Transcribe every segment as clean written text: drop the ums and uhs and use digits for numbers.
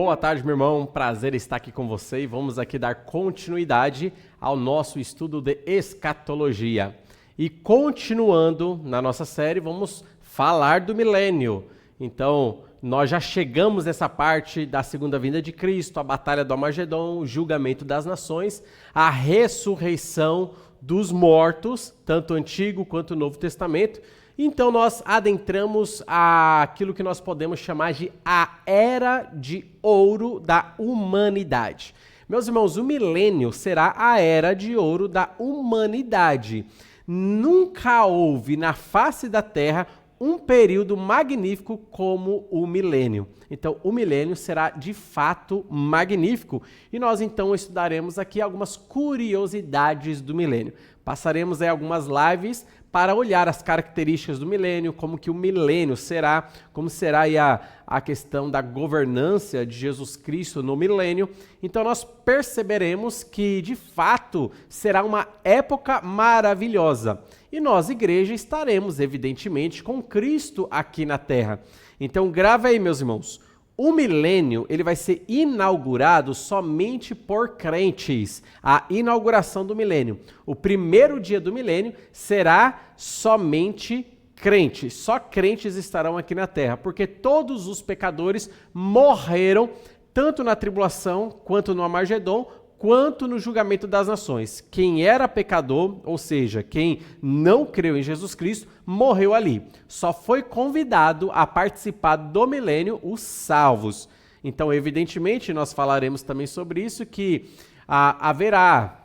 Boa tarde, meu irmão. Prazer estar aqui com você e vamos aqui dar continuidade ao nosso estudo de escatologia. E continuando na nossa série, vamos falar do milênio. Então, nós já chegamos nessa parte da segunda vinda de Cristo, a batalha do Armagedon, o julgamento das nações, a ressurreição dos mortos, tanto o Antigo quanto o Novo Testamento. Então nós adentramos aquilo que nós podemos chamar de a Era de Ouro da Humanidade. Meus irmãos, o milênio será a Era de Ouro da Humanidade. Nunca houve na face da Terra um período magnífico como o milênio. Então, o milênio será de fato magnífico. E nós então estudaremos aqui algumas curiosidades do milênio. Passaremos aí algumas lives para olhar as características do milênio, como que o milênio será, como será aí a questão da governança de Jesus Cristo no milênio. Então nós perceberemos que de fato será uma época maravilhosa. E nós, igreja, estaremos evidentemente com Cristo aqui na Terra. Então grave aí, meus irmãos. O milênio, ele vai ser inaugurado somente por crentes. A inauguração do milênio. O primeiro dia do milênio será somente crentes. Só crentes estarão aqui na terra, porque todos os pecadores morreram, tanto na tribulação, quanto no Armagedon, quanto no julgamento das nações. Quem era pecador, ou seja, quem não creu em Jesus Cristo, morreu ali. Só foi convidado a participar do milênio os salvos. Então, evidentemente, nós falaremos também sobre isso, que haverá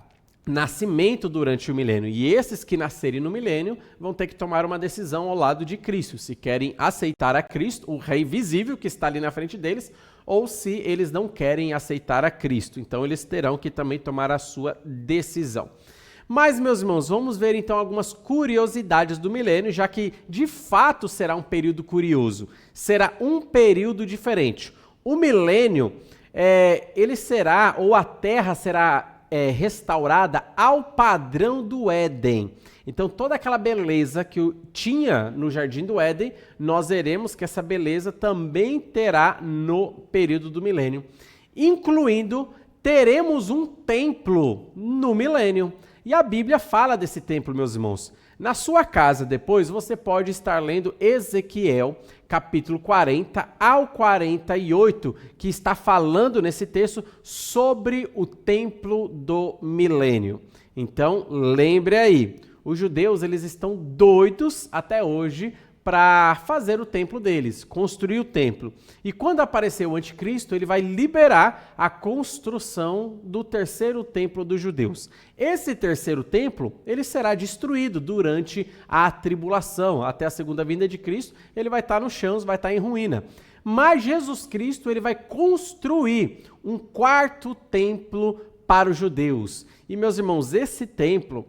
nascimento durante o milênio. E esses que nascerem no milênio vão ter que tomar uma decisão ao lado de Cristo, se querem aceitar a Cristo, o Rei visível que está ali na frente deles, ou se eles não querem aceitar a Cristo. Então, eles terão que também tomar a sua decisão. Mas, meus irmãos, vamos ver então algumas curiosidades do milênio, já que de fato será um período curioso. Será um período diferente. O milênio, ele será, ou a Terra será restaurada ao padrão do Éden. Então, toda aquela beleza que tinha no Jardim do Éden, nós veremos que essa beleza também terá no período do milênio. Incluindo, teremos um templo no milênio. E a Bíblia fala desse templo, meus irmãos. Na sua casa, depois, você pode estar lendo Ezequiel, capítulo 40 ao 48, que está falando nesse texto sobre o templo do milênio. Então, lembre aí, os judeus, eles estão doidos até hoje para fazer o templo deles, construir o templo. E quando aparecer o anticristo, ele vai liberar a construção do terceiro templo dos judeus. Esse terceiro templo, ele será destruído durante a tribulação, até a segunda vinda de Cristo, ele vai estar no chão, vai estar em ruína. Mas Jesus Cristo, ele vai construir um quarto templo para os judeus. E, meus irmãos, esse templo,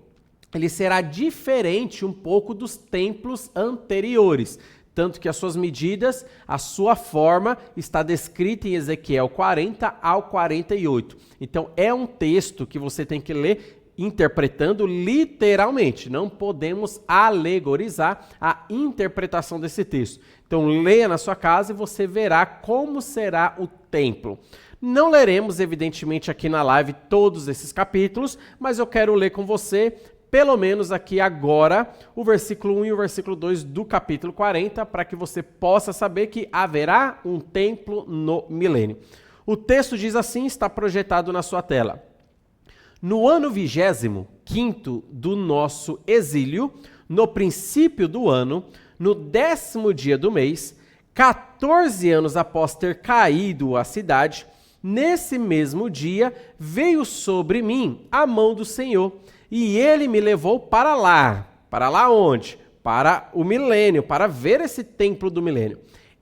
ele será diferente um pouco dos templos anteriores, tanto que as suas medidas, a sua forma está descrita em Ezequiel 40 ao 48. Então é um texto que você tem que ler interpretando literalmente, não podemos alegorizar a interpretação desse texto. Então leia na sua casa e você verá como será o templo. Não leremos, evidentemente, aqui na live todos esses capítulos, mas eu quero ler com você pelo menos aqui agora, o versículo 1 e o versículo 2 do capítulo 40, para que você possa saber que haverá um templo no milênio. O texto diz assim, está projetado na sua tela. No ano 25º do nosso exílio, no princípio do ano, no 10º dia do mês, 14 anos após ter caído a cidade, nesse mesmo dia veio sobre mim a mão do Senhor, e ele me levou para lá. Para lá onde? Para o milênio, para ver esse templo do milênio.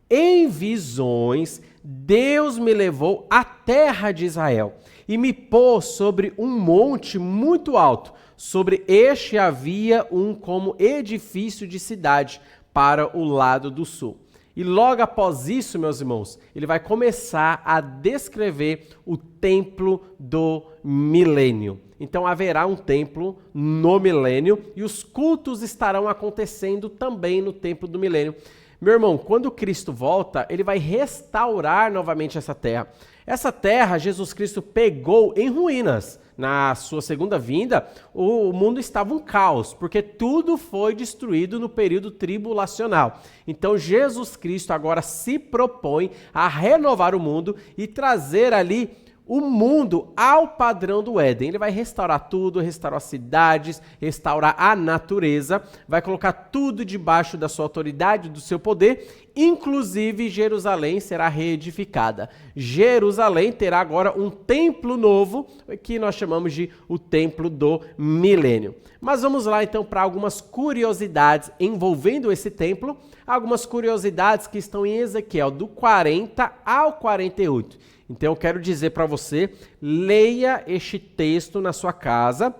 Em visões, Deus me levou à terra de Israel e me pôs sobre um monte muito alto. Sobre este havia um como edifício de cidade para o lado do sul. E logo após isso, meus irmãos, ele vai começar a descrever o templo do milênio. Então haverá um templo no milênio e os cultos estarão acontecendo também no templo do milênio. Meu irmão, quando Cristo volta, ele vai restaurar novamente essa terra. Essa terra, Jesus Cristo pegou em ruínas. Na sua segunda vinda, o mundo estava um caos, porque tudo foi destruído no período tribulacional. Então, Jesus Cristo agora se propõe a renovar o mundo e trazer ali o mundo ao padrão do Éden. Ele vai restaurar tudo, restaurar as cidades, restaurar a natureza, vai colocar tudo debaixo da sua autoridade, do seu poder, inclusive Jerusalém será reedificada. Jerusalém terá agora um templo novo, que nós chamamos de o templo do milênio. Mas vamos lá então para algumas curiosidades envolvendo esse templo, algumas curiosidades que estão em Ezequiel do 40 ao 48. Então eu quero dizer para você, leia este texto na sua casa,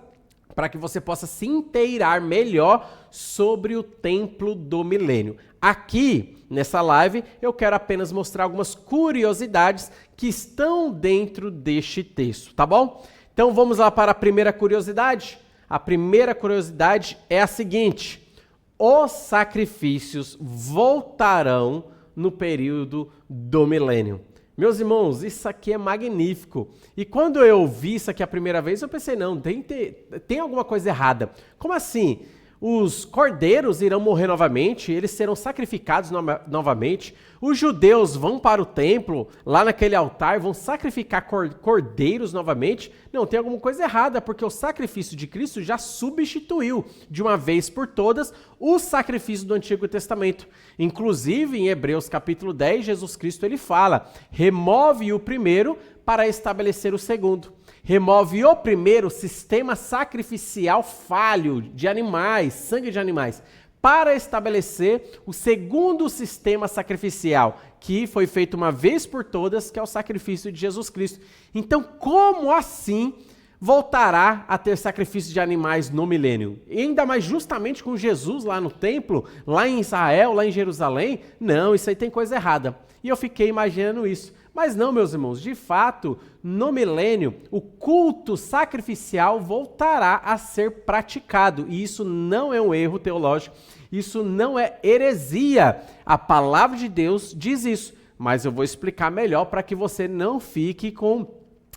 para que você possa se inteirar melhor sobre o templo do milênio. Aqui, nessa live, eu quero apenas mostrar algumas curiosidades que estão dentro deste texto, tá bom? Então vamos lá para a primeira curiosidade. A primeira curiosidade é a seguinte: os sacrifícios voltarão no período do milênio. Meus irmãos, isso aqui é magnífico. E quando eu vi isso aqui a primeira vez, eu pensei, não, tem alguma coisa errada. Como assim? Os cordeiros irão morrer novamente, eles serão sacrificados novamente. Os judeus vão para o templo, lá naquele altar, vão sacrificar cordeiros novamente. Não, tem alguma coisa errada, porque o sacrifício de Cristo já substituiu, de uma vez por todas, o sacrifício do Antigo Testamento. Inclusive, em Hebreus capítulo 10, Jesus Cristo ele fala, remove o primeiro para estabelecer o segundo. Remove o primeiro sistema sacrificial falho de animais, sangue de animais, para estabelecer o segundo sistema sacrificial, que foi feito uma vez por todas, que é o sacrifício de Jesus Cristo. Então, como assim voltará a ter sacrifício de animais no milênio? E ainda mais justamente com Jesus lá no templo, lá em Israel, lá em Jerusalém? Não, isso aí tem coisa errada. E eu fiquei imaginando isso. Mas não, meus irmãos, de fato, no milênio, o culto sacrificial voltará a ser praticado. E isso não é um erro teológico, isso não é heresia. A palavra de Deus diz isso, mas eu vou explicar melhor para que você não fique com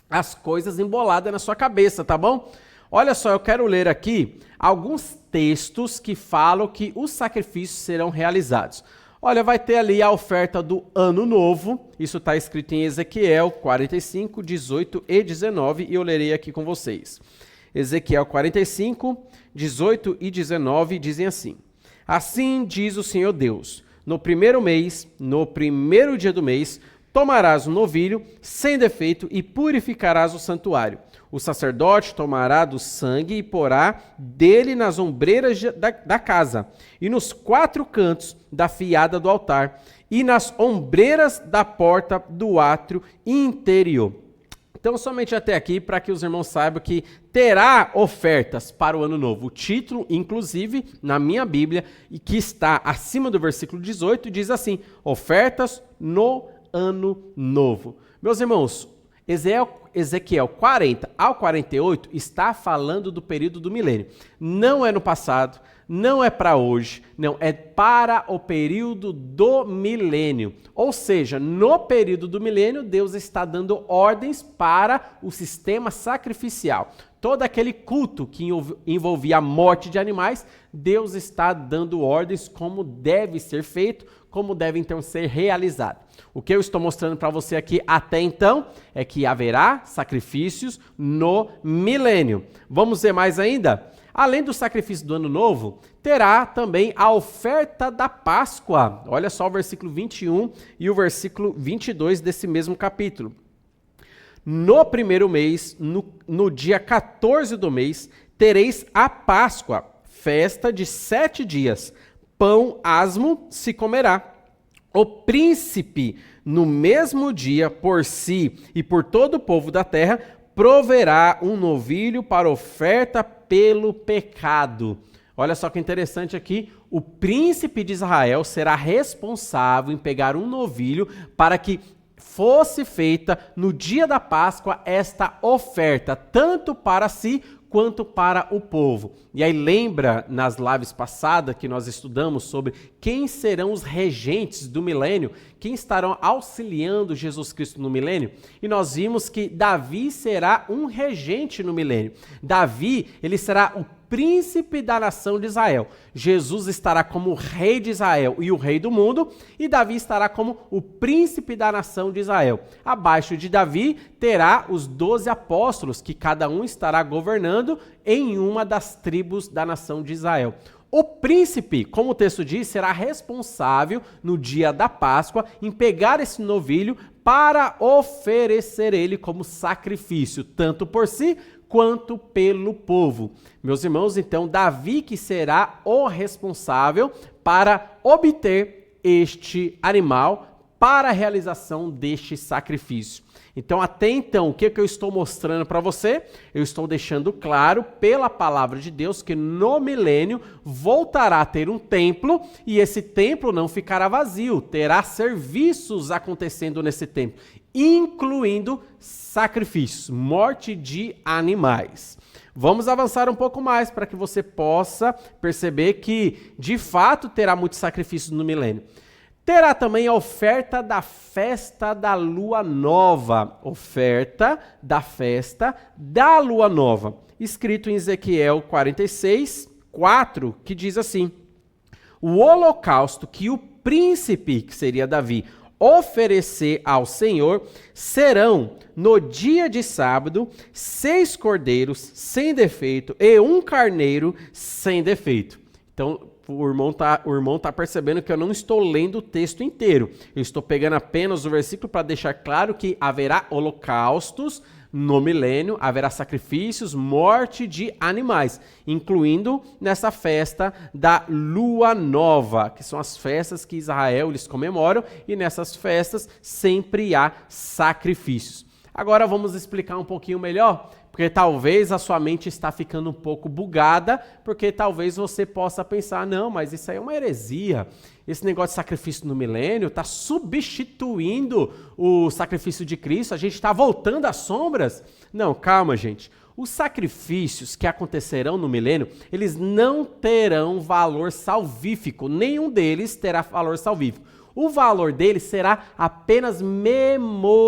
as coisas emboladas na sua cabeça, tá bom? Olha só, eu quero ler aqui alguns textos que falam que os sacrifícios serão realizados. Olha, vai ter ali a oferta do Ano Novo, isso está escrito em Ezequiel 45, 18 e 19, e eu lerei aqui com vocês. Ezequiel 45, 18 e 19 dizem assim: Assim diz o Senhor Deus, no primeiro mês, no primeiro dia do mês, tomarás um novilho sem defeito e purificarás o santuário. O sacerdote tomará do sangue e porá dele nas ombreiras da casa, e nos 4 cantos da fiada do altar, e nas ombreiras da porta do átrio interior. Então, somente até aqui, para que os irmãos saibam que terá ofertas para o ano novo. O título, inclusive, na minha Bíblia, e que está acima do versículo 18, diz assim: ofertas no ano novo. Meus irmãos, Ezequiel 40 ao 48 está falando do período do milênio. Não é no passado, não é para hoje, não, é para o período do milênio. Ou seja, no período do milênio, Deus está dando ordens para o sistema sacrificial. Todo aquele culto que envolvia a morte de animais, Deus está dando ordens como deve ser feito, como deve então ser realizado. O que eu estou mostrando para você aqui até então é que haverá sacrifícios no milênio. Vamos ver mais ainda? Além do sacrifício do Ano Novo, terá também a oferta da Páscoa. Olha só o versículo 21 e o versículo 22 desse mesmo capítulo. No primeiro mês, no dia 14 do mês, tereis a Páscoa, festa de 7 dias. Pão asmo se comerá. O príncipe, no mesmo dia, por si e por todo o povo da terra, proverá um novilho para oferta pelo pecado. Olha só que interessante aqui, o príncipe de Israel será responsável em pegar um novilho para que fosse feita no dia da Páscoa esta oferta, tanto para si quanto para o povo. E aí lembra nas lives passadas que nós estudamos sobre quem serão os regentes do milênio, quem estarão auxiliando Jesus Cristo no milênio? E nós vimos que Davi será um regente no milênio. Davi, ele será o príncipe da nação de Israel. Jesus estará como rei de Israel e o rei do mundo, e Davi estará como o príncipe da nação de Israel. Abaixo de Davi terá os 12 apóstolos, que cada um estará governando em uma das tribos da nação de Israel. O príncipe, como o texto diz, será responsável no dia da Páscoa em pegar esse novilho para oferecer ele como sacrifício, tanto por si quanto pelo povo. Meus irmãos, então, Davi que será o responsável para obter este animal para a realização deste sacrifício. Então, até então, o que eu estou mostrando para você? Eu estou deixando claro pela palavra de Deus que no milênio voltará a ter um templo e esse templo não ficará vazio, terá serviços acontecendo nesse templo, incluindo sacrifícios, morte de animais. Vamos avançar um pouco mais para que você possa perceber que, de fato, terá muitos sacrifícios no milênio. Terá também a oferta da festa da lua nova. Oferta da festa da lua nova. Escrito em Ezequiel 46, 4, que diz assim: o holocausto que o príncipe, que seria Davi, oferecer ao Senhor serão, no dia de sábado, 6 cordeiros sem defeito e 1 carneiro sem defeito. Então, o irmão tá percebendo que eu não estou lendo o texto inteiro. Eu estou pegando apenas o versículo para deixar claro que haverá holocaustos no milênio, haverá sacrifícios, morte de animais, incluindo nessa festa da lua nova, que são as festas que Israel eles comemoram, e nessas festas sempre há sacrifícios. Agora vamos explicar um pouquinho melhor, porque talvez a sua mente está ficando um pouco bugada, porque talvez você possa pensar, não, mas isso aí é uma heresia. Esse negócio de sacrifício no milênio está substituindo o sacrifício de Cristo, a gente está voltando às sombras. Não, calma, gente. Os sacrifícios que acontecerão no milênio, eles não terão valor salvífico, nenhum deles terá valor salvífico. O valor dele será apenas memorial.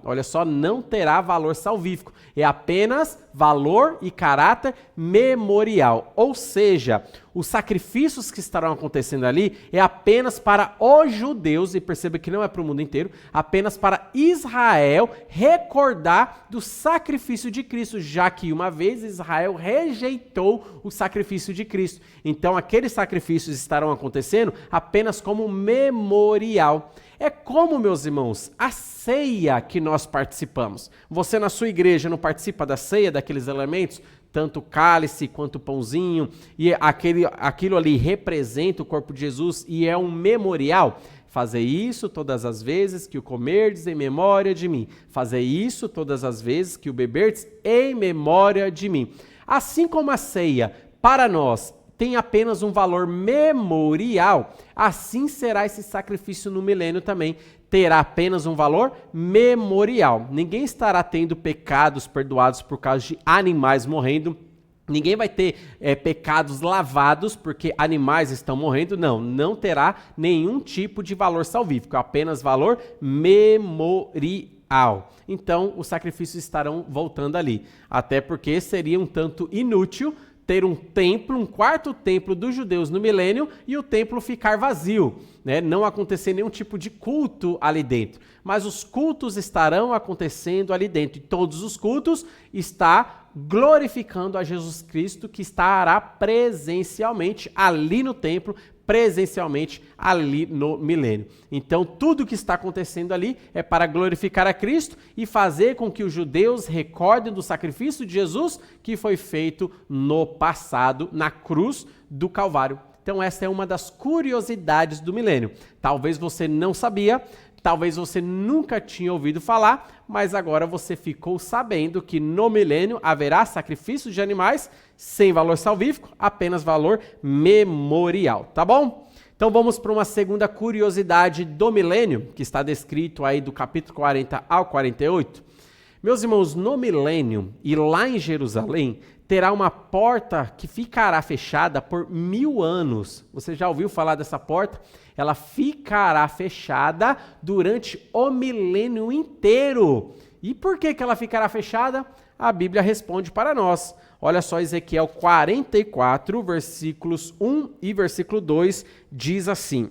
Olha só, não terá valor salvífico. É apenas valor e caráter memorial. Ou seja, os sacrifícios que estarão acontecendo ali é apenas para os judeus, e perceba que não é para o mundo inteiro, apenas para Israel recordar do sacrifício de Cristo, já que uma vez Israel rejeitou o sacrifício de Cristo. Então aqueles sacrifícios estarão acontecendo apenas como memorial. É como, meus irmãos, a ceia que nós participamos. Você na sua igreja não participa da ceia, daqueles elementos? Tanto o cálice quanto o pãozinho, e aquilo ali representa o corpo de Jesus e é um memorial. Fazei isso todas as vezes que o comerdes em memória de mim. Fazei isso todas as vezes que o beberdes em memória de mim. Assim como a ceia, para nós, tem apenas um valor memorial, assim será esse sacrifício no milênio também. Terá apenas um valor memorial. Ninguém estará tendo pecados perdoados por causa de animais morrendo. Ninguém vai ter pecados lavados porque animais estão morrendo. Não terá nenhum tipo de valor salvífico, apenas valor memorial. Então, os sacrifícios estarão voltando ali. Até porque seria um tanto inútil ter um templo, um quarto templo dos judeus no milênio e o templo ficar vazio, né? Não acontecer nenhum tipo de culto ali dentro. Mas os cultos estarão acontecendo ali dentro. E todos os cultos está glorificando a Jesus Cristo, que estará presencialmente ali no templo, presencialmente ali no milênio. Então, tudo que está acontecendo ali é para glorificar a Cristo e fazer com que os judeus recordem do sacrifício de Jesus que foi feito no passado, na cruz do Calvário. Então, essa é uma das curiosidades do milênio. Talvez você não sabia, talvez você nunca tinha ouvido falar, mas agora você ficou sabendo que no milênio haverá sacrifício de animais sem valor salvífico, apenas valor memorial, tá bom? Então vamos para uma segunda curiosidade do milênio, que está descrito aí do capítulo 40 ao 48. Meus irmãos, no milênio e lá em Jerusalém, terá uma porta que ficará fechada por 1000 anos. Você já ouviu falar dessa porta? Ela ficará fechada durante o milênio inteiro. E por que ela ficará fechada? A Bíblia responde para nós. Olha só, Ezequiel 44, versículos 1 e versículo 2, diz assim: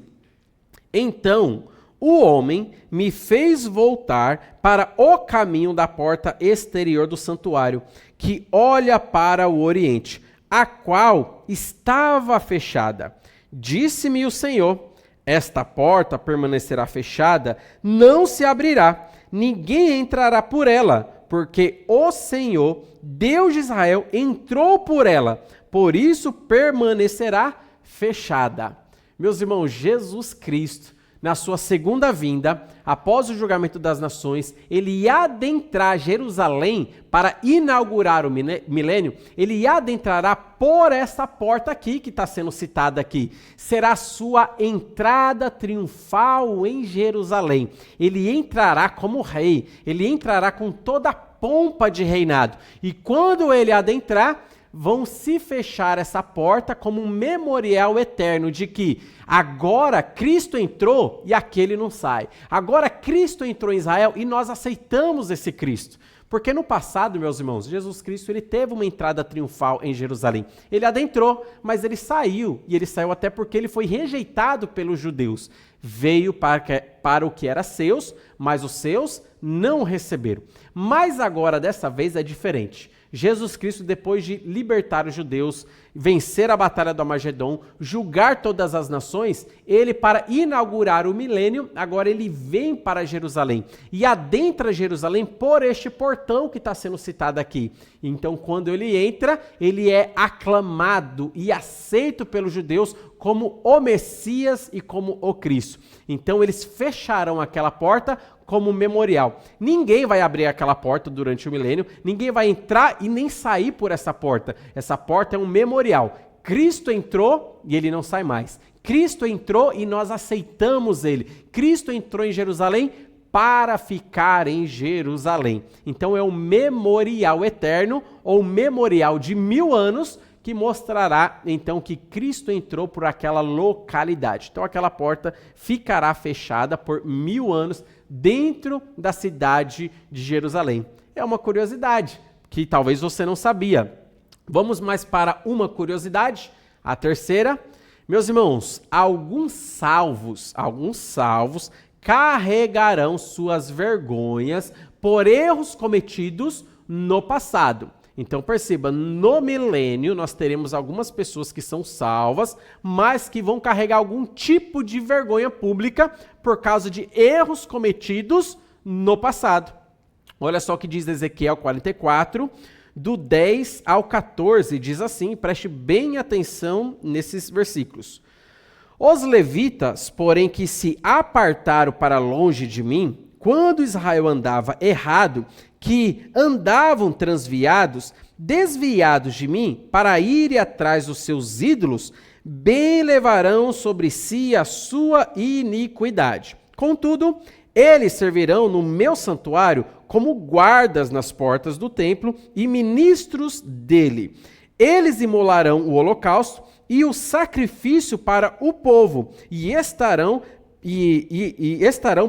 Então o homem me fez voltar para o caminho da porta exterior do santuário, que olha para o oriente, a qual estava fechada. Disse-me o Senhor: esta porta permanecerá fechada, não se abrirá, ninguém entrará por ela, porque o Senhor, Deus de Israel, entrou por ela, por isso permanecerá fechada. Meus irmãos, Jesus Cristo, na sua segunda vinda, após o julgamento das nações, ele ia adentrar Jerusalém para inaugurar o milênio, ele adentrará por essa porta aqui, que está sendo citada aqui. Será a sua entrada triunfal em Jerusalém. Ele entrará como rei, ele entrará com toda a pompa de reinado. E quando ele adentrar, vão se fechar essa porta como um memorial eterno de que agora Cristo entrou e aquele não sai. Agora Cristo entrou em Israel e nós aceitamos esse Cristo. Porque no passado, meus irmãos, Jesus Cristo ele teve uma entrada triunfal em Jerusalém. Ele adentrou, mas ele saiu. E ele saiu até porque ele foi rejeitado pelos judeus. Veio para o que era seus, mas os seus não receberam. Mas agora, dessa vez, é diferente. Jesus Cristo, depois de libertar os judeus, vencer a batalha do Armagedon, julgar todas as nações, ele, para inaugurar o milênio, agora ele vem para Jerusalém e adentra Jerusalém por este portão que está sendo citado aqui. Então, quando ele entra, ele é aclamado e aceito pelos judeus como o Messias e como o Cristo. Então, eles fecharão aquela porta como memorial. Ninguém vai abrir aquela porta durante o milênio, ninguém vai entrar e nem sair por essa porta. Essa porta é um memorial. Cristo entrou e ele não sai mais. Cristo entrou e nós aceitamos ele. Cristo entrou em Jerusalém para ficar em Jerusalém. Então é um memorial eterno ou memorial de 1000 anos que mostrará então que Cristo entrou por aquela localidade. Então aquela porta ficará fechada por 1000 anos dentro da cidade de Jerusalém. É uma curiosidade que talvez você não sabia. Vamos mais para uma curiosidade, a terceira. Meus irmãos, alguns salvos carregarão suas vergonhas por erros cometidos no passado. Então perceba, no milênio nós teremos algumas pessoas que são salvas, mas que vão carregar algum tipo de vergonha pública por causa de erros cometidos no passado. Olha só o que diz Ezequiel 44, do 10 ao 14, diz assim, preste bem atenção nesses versículos. Os levitas, porém, que se apartaram para longe de mim, quando Israel andava errado, que andavam transviados, desviados de mim, para ir atrás dos seus ídolos, bem levarão sobre si a sua iniquidade. Contudo, eles servirão no meu santuário como guardas nas portas do templo e ministros dele. Eles imolarão o holocausto e o sacrifício para o povo, e estarão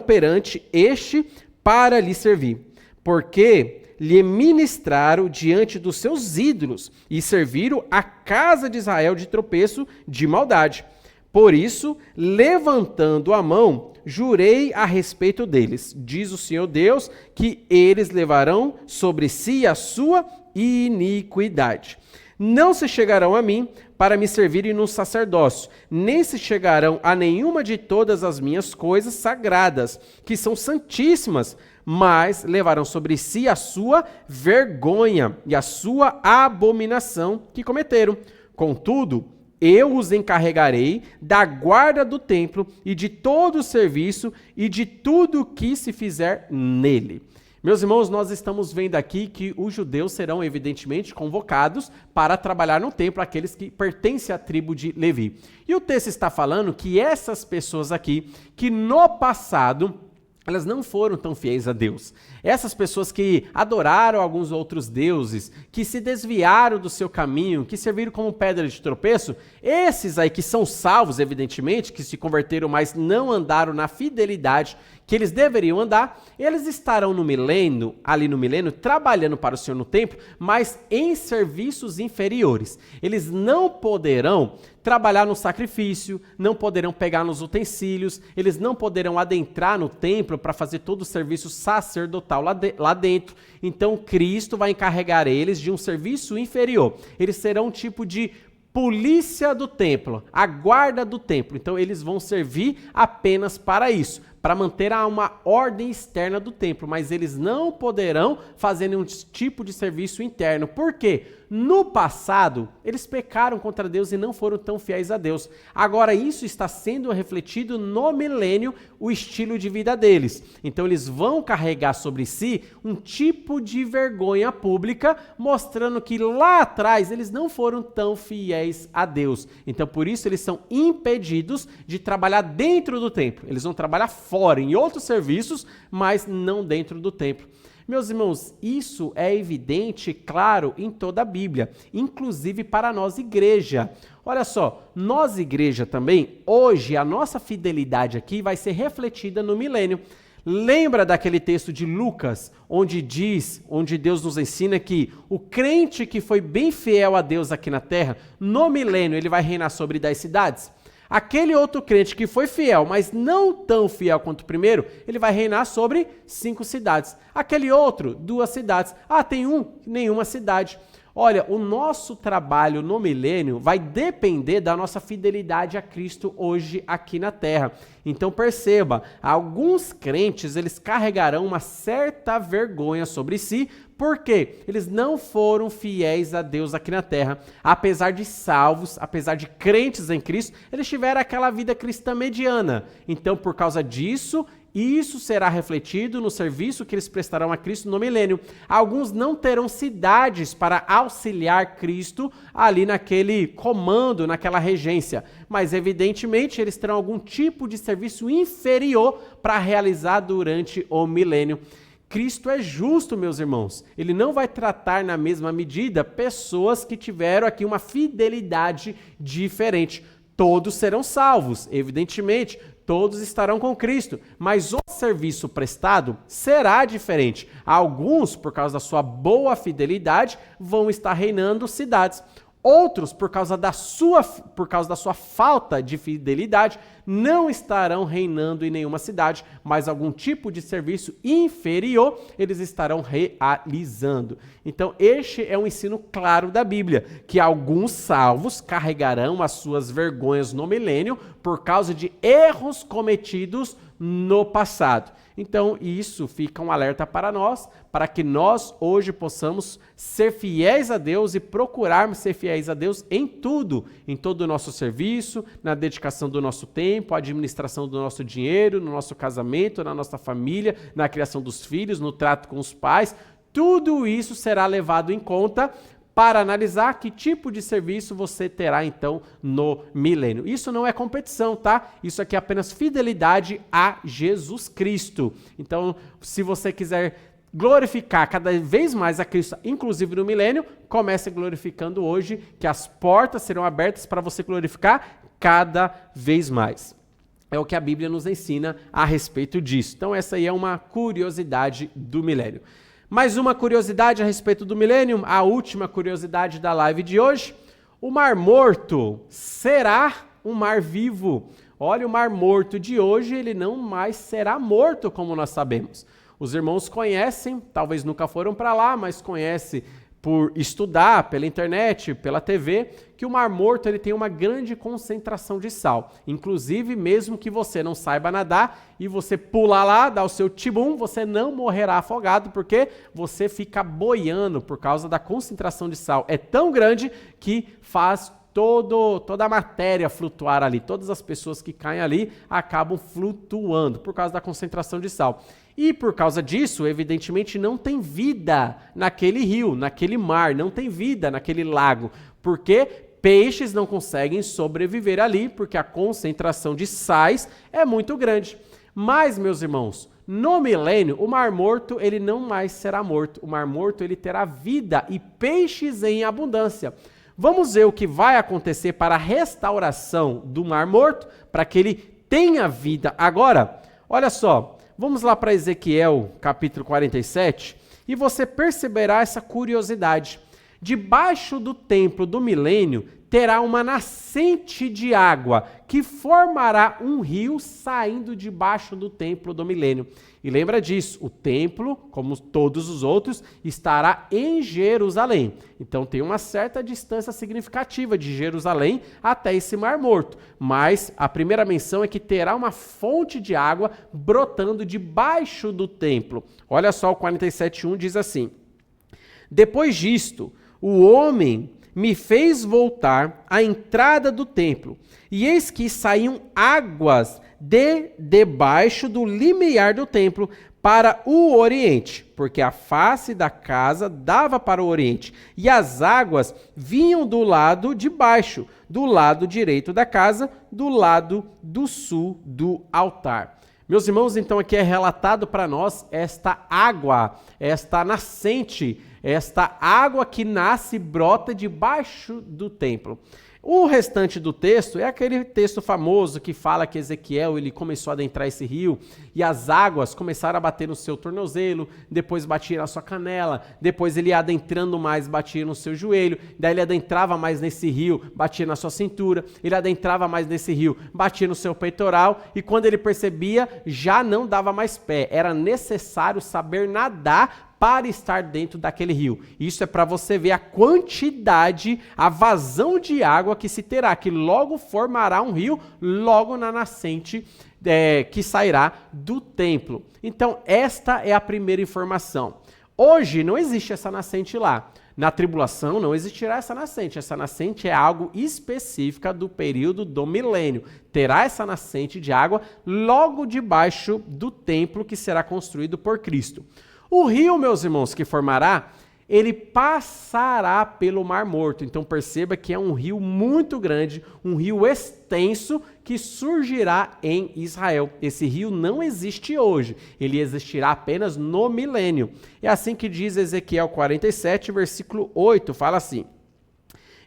perante este para lhe servir. Porque lhe ministraram diante dos seus ídolos e serviram a casa de Israel de tropeço de maldade. Por isso, levantando a mão, jurei a respeito deles, diz o Senhor Deus, que eles levarão sobre si a sua iniquidade. Não se chegarão a mim para me servirem no sacerdócio, nem se chegarão a nenhuma de todas as minhas coisas sagradas, que são santíssimas, mas levarão sobre si a sua vergonha e a sua abominação que cometeram. Contudo, eu os encarregarei da guarda do templo e de todo o serviço e de tudo o que se fizer nele. Meus irmãos, nós estamos vendo aqui que os judeus serão evidentemente convocados para trabalhar no templo, aqueles que pertencem à tribo de Levi. E o texto está falando que essas pessoas aqui, que no passado elas não foram tão fiéis a Deus. Essas pessoas que adoraram alguns outros deuses, que se desviaram do seu caminho, que serviram como pedra de tropeço, esses aí que são salvos, evidentemente, que se converteram, mas não andaram na fidelidade que eles deveriam andar, eles estarão no milênio, ali no milênio, trabalhando para o Senhor no templo, mas em serviços inferiores. Eles não poderão trabalhar no sacrifício, não poderão pegar nos utensílios, eles não poderão adentrar no templo para fazer todo o serviço sacerdotal lá dentro. Então Cristo vai encarregar eles de um serviço inferior. Eles serão um tipo de polícia do templo, a guarda do templo. Então eles vão servir apenas para isso, para manter uma ordem externa do templo, mas eles não poderão fazer nenhum tipo de serviço interno. Por quê? No passado, eles pecaram contra Deus e não foram tão fiéis a Deus. Agora, isso está sendo refletido no milênio, o estilo de vida deles. Então, eles vão carregar sobre si um tipo de vergonha pública, mostrando que lá atrás eles não foram tão fiéis a Deus. Então, por isso, eles são impedidos de trabalhar dentro do templo. Eles vão trabalhar fora, em outros serviços, mas não dentro do templo. Meus irmãos, isso é evidente, claro, em toda a Bíblia, inclusive para nós, igreja. Olha só, nós, igreja também, hoje a nossa fidelidade aqui vai ser refletida no milênio. Lembra daquele texto de Lucas, onde Deus nos ensina que o crente que foi bem fiel a Deus aqui na terra, no milênio ele vai reinar sobre 10 cidades? Aquele outro crente que foi fiel, mas não tão fiel quanto o primeiro, ele vai reinar sobre 5 cidades. Aquele outro, 2 cidades. Tem um, nenhuma cidade. Olha, o nosso trabalho no milênio vai depender da nossa fidelidade a Cristo hoje aqui na terra. Então perceba, alguns crentes eles carregarão uma certa vergonha sobre si, porque eles não foram fiéis a Deus aqui na terra. Apesar de salvos, apesar de crentes em Cristo, eles tiveram aquela vida cristã mediana. Então, por causa disso, isso será refletido no serviço que eles prestarão a Cristo no milênio. Alguns não terão cidades para auxiliar Cristo ali naquele comando, naquela regência. Mas, evidentemente, eles terão algum tipo de serviço inferior para realizar durante o milênio. Cristo é justo, meus irmãos. Ele não vai tratar na mesma medida pessoas que tiveram aqui uma fidelidade diferente. Todos serão salvos, evidentemente, todos estarão com Cristo, mas o serviço prestado será diferente. Alguns, por causa da sua boa fidelidade, vão estar reinando cidades. Outros, por causa da sua falta de fidelidade, não estarão reinando em nenhuma cidade, mas algum tipo de serviço inferior eles estarão realizando. Então, este é um ensino claro da Bíblia, que alguns salvos carregarão as suas vergonhas no milênio por causa de erros cometidos no passado. Então, isso fica um alerta para nós, para que nós hoje possamos ser fiéis a Deus e procurarmos ser fiéis a Deus em tudo, em todo o nosso serviço, na dedicação do nosso tempo, administração do nosso dinheiro, no nosso casamento, na nossa família, na criação dos filhos, no trato com os pais. Tudo isso será levado em conta para analisar que tipo de serviço você terá, então, no milênio. Isso não é competição, tá? Isso aqui é apenas fidelidade a Jesus Cristo. Então, se você quiser glorificar cada vez mais a Cristo, inclusive no milênio, comece glorificando hoje, que as portas serão abertas para você glorificar cada vez mais. É o que a Bíblia nos ensina a respeito disso. Então, essa aí é uma curiosidade do milênio. Mais uma curiosidade a respeito do milênio, a última curiosidade da live de hoje. O Mar Morto será um mar vivo. Olha, o Mar Morto de hoje, ele não mais será morto, como nós sabemos. Os irmãos conhecem, talvez nunca foram para lá, mas conhecem por estudar pela internet, pela TV, que o Mar Morto ele tem uma grande concentração de sal. Inclusive, mesmo que você não saiba nadar e você pular lá, dar o seu tibum, você não morrerá afogado, porque você fica boiando por causa da concentração de sal. É tão grande que faz toda a matéria flutuar ali. Todas as pessoas que caem ali acabam flutuando por causa da concentração de sal. E por causa disso, evidentemente, não tem vida naquele rio, naquele mar, não tem vida naquele lago, porque peixes não conseguem sobreviver ali, porque a concentração de sais é muito grande. Mas, meus irmãos, no milênio, o Mar Morto ele não mais será morto. O Mar Morto ele terá vida e peixes em abundância. Vamos ver o que vai acontecer para a restauração do Mar Morto, para que ele tenha vida. Agora, olha só, vamos lá para Ezequiel, capítulo 47, e você perceberá essa curiosidade. Debaixo do templo do milênio terá uma nascente de água que formará um rio saindo debaixo do templo do milênio. E lembra disso, o templo, como todos os outros, estará em Jerusalém. Então tem uma certa distância significativa de Jerusalém até esse Mar Morto. Mas a primeira menção é que terá uma fonte de água brotando debaixo do templo. Olha só, o 47:1 diz assim: depois disto, o homem me fez voltar à entrada do templo, e eis que saíam águas debaixo do limiar do templo para o oriente, porque a face da casa dava para o oriente, e as águas vinham do lado de baixo, do lado direito da casa, do lado do sul do altar. Meus irmãos, então aqui é relatado para nós esta água, esta nascente, esta água que nasce e brota debaixo do templo. O restante do texto é aquele texto famoso que fala que Ezequiel ele começou a adentrar esse rio e as águas começaram a bater no seu tornozelo, depois batia na sua canela, depois ele ia adentrando mais, batia no seu joelho, daí ele adentrava mais nesse rio, batia na sua cintura, ele adentrava mais nesse rio, batia no seu peitoral e quando ele percebia já não dava mais pé, era necessário saber nadar para estar dentro daquele rio. Isso é para você ver a quantidade, a vazão de água que se terá, que logo formará um rio, logo na nascente que sairá do templo. Então, esta é a primeira informação. Hoje não existe essa nascente lá. Na tribulação não existirá essa nascente. Essa nascente é algo específica do período do milênio. Terá essa nascente de água logo debaixo do templo que será construído por Cristo. O rio, meus irmãos, que formará, ele passará pelo Mar Morto. Então perceba que é um rio muito grande, um rio extenso que surgirá em Israel. Esse rio não existe hoje, ele existirá apenas no milênio. É assim que diz Ezequiel 47, versículo 8, fala assim: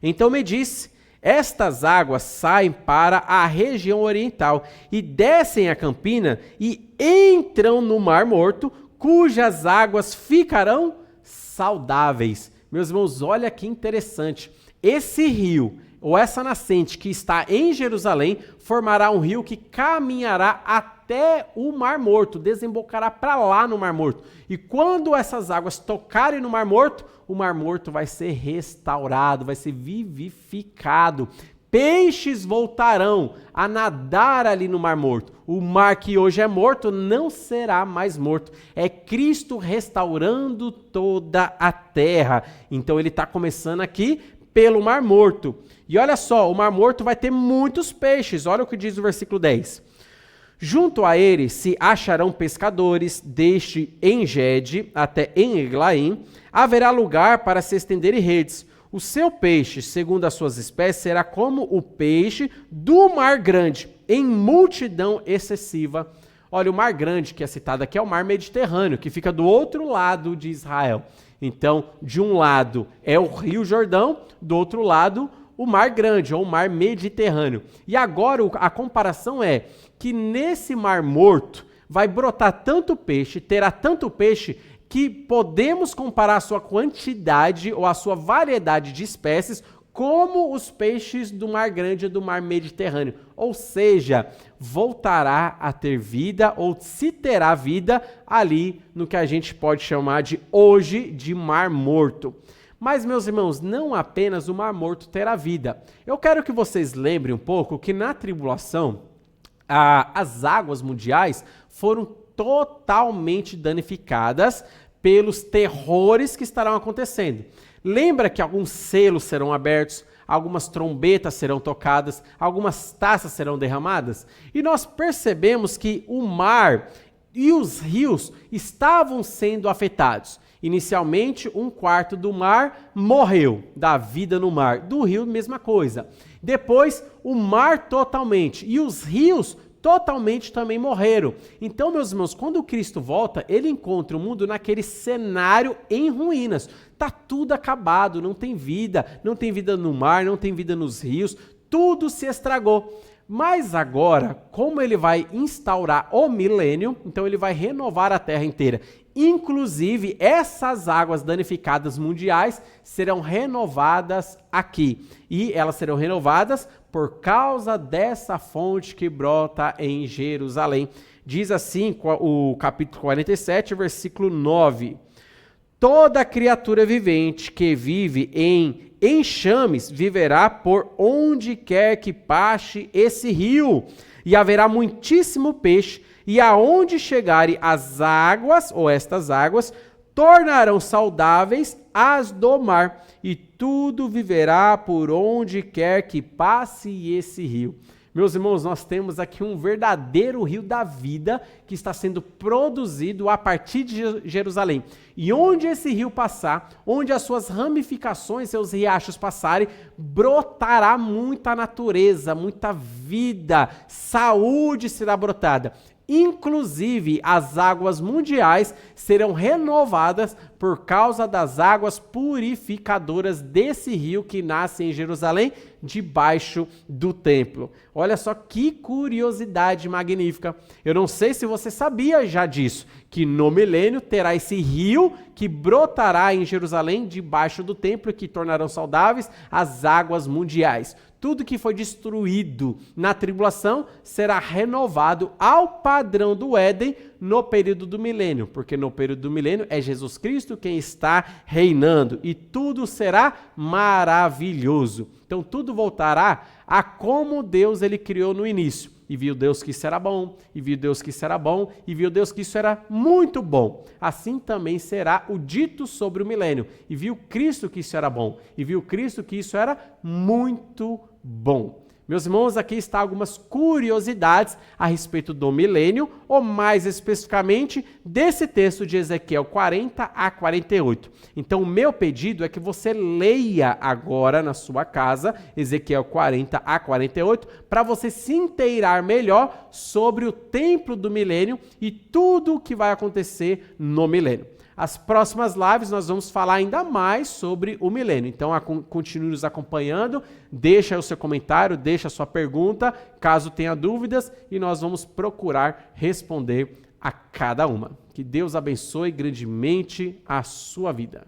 então me disse, estas águas saem para a região oriental e descem a campina e entram no Mar Morto, cujas águas ficarão saudáveis. Meus irmãos, olha que interessante. Esse rio, ou essa nascente que está em Jerusalém, formará um rio que caminhará até o Mar Morto, desembocará para lá no Mar Morto. E quando essas águas tocarem no Mar Morto, o Mar Morto vai ser restaurado, vai ser vivificado. Peixes voltarão a nadar ali no Mar Morto. O mar que hoje é morto não será mais morto. É Cristo restaurando toda a terra. Então ele está começando aqui pelo Mar Morto. E olha só, o Mar Morto vai ter muitos peixes. Olha o que diz o versículo 10. Junto a ele se acharão pescadores, desde En-Gede até En-Eglaim. Haverá lugar para se estenderem redes. O seu peixe, segundo as suas espécies, será como o peixe do Mar Grande, em multidão excessiva. Olha, o Mar Grande que é citado aqui é o Mar Mediterrâneo, que fica do outro lado de Israel. Então, de um lado é o Rio Jordão, do outro lado o Mar Grande, ou o Mar Mediterrâneo. E agora a comparação é que nesse Mar Morto vai brotar tanto peixe, terá tanto peixe, que podemos comparar a sua quantidade ou a sua variedade de espécies como os peixes do Mar Grande e do Mar Mediterrâneo. Ou seja, voltará a ter vida ou se terá vida ali no que a gente pode chamar de hoje de Mar Morto. Mas, meus irmãos, não apenas o Mar Morto terá vida. Eu quero que vocês lembrem um pouco que na tribulação, as águas mundiais foram totalmente danificadas pelos terrores que estarão acontecendo. Lembra que alguns selos serão abertos, algumas trombetas serão tocadas, algumas taças serão derramadas? E nós percebemos que o mar e os rios estavam sendo afetados. Inicialmente, 1/4 do mar morreu, da vida no mar. Do rio, mesma coisa. Depois, o mar totalmente. E os rios totalmente também morreram. Então, meus irmãos, quando Cristo volta, ele encontra o mundo naquele cenário em ruínas. Tá tudo acabado, não tem vida no mar, não tem vida nos rios, tudo se estragou. Mas agora, como ele vai instaurar o milênio, então ele vai renovar a terra inteira. Inclusive, essas águas danificadas mundiais serão renovadas aqui. E elas serão renovadas por causa dessa fonte que brota em Jerusalém. Diz assim o capítulo 47, versículo 9. Toda criatura vivente que vive em enxames viverá por onde quer que passe esse rio, e haverá muitíssimo peixe, e aonde chegarem as águas, ou estas águas, tornarão saudáveis as do mar, e tudo viverá por onde quer que passe esse rio. Meus irmãos, nós temos aqui um verdadeiro rio da vida que está sendo produzido a partir de Jerusalém. E onde esse rio passar, onde as suas ramificações, seus riachos passarem, brotará muita natureza, muita vida, saúde será brotada. Inclusive, as águas mundiais serão renovadas por causa das águas purificadoras desse rio que nasce em Jerusalém, debaixo do templo. Olha só que curiosidade magnífica. Eu não sei se você sabia já disso, que no milênio terá esse rio que brotará em Jerusalém, debaixo do templo, e que tornarão saudáveis as águas mundiais. Tudo que foi destruído na tribulação será renovado ao padrão do Éden no período do milênio, porque no período do milênio é Jesus Cristo quem está reinando e tudo será maravilhoso. Então tudo voltará a como Deus ele criou no início. E viu Deus que isso era bom, e viu Deus que isso era bom, e viu Deus que isso era muito bom. Assim também será o dito sobre o milênio. E viu Cristo que isso era bom, e viu Cristo que isso era muito bom. Meus irmãos, aqui está algumas curiosidades a respeito do milênio, ou mais especificamente desse texto de Ezequiel 40 a 48. Então, o meu pedido é que você leia agora na sua casa Ezequiel 40 a 48, para você se inteirar melhor sobre o templo do milênio e tudo o que vai acontecer no milênio. As próximas lives nós vamos falar ainda mais sobre o milênio. Então, continue nos acompanhando, deixa aí o seu comentário, deixa a sua pergunta, caso tenha dúvidas, e nós vamos procurar responder a cada uma. Que Deus abençoe grandemente a sua vida.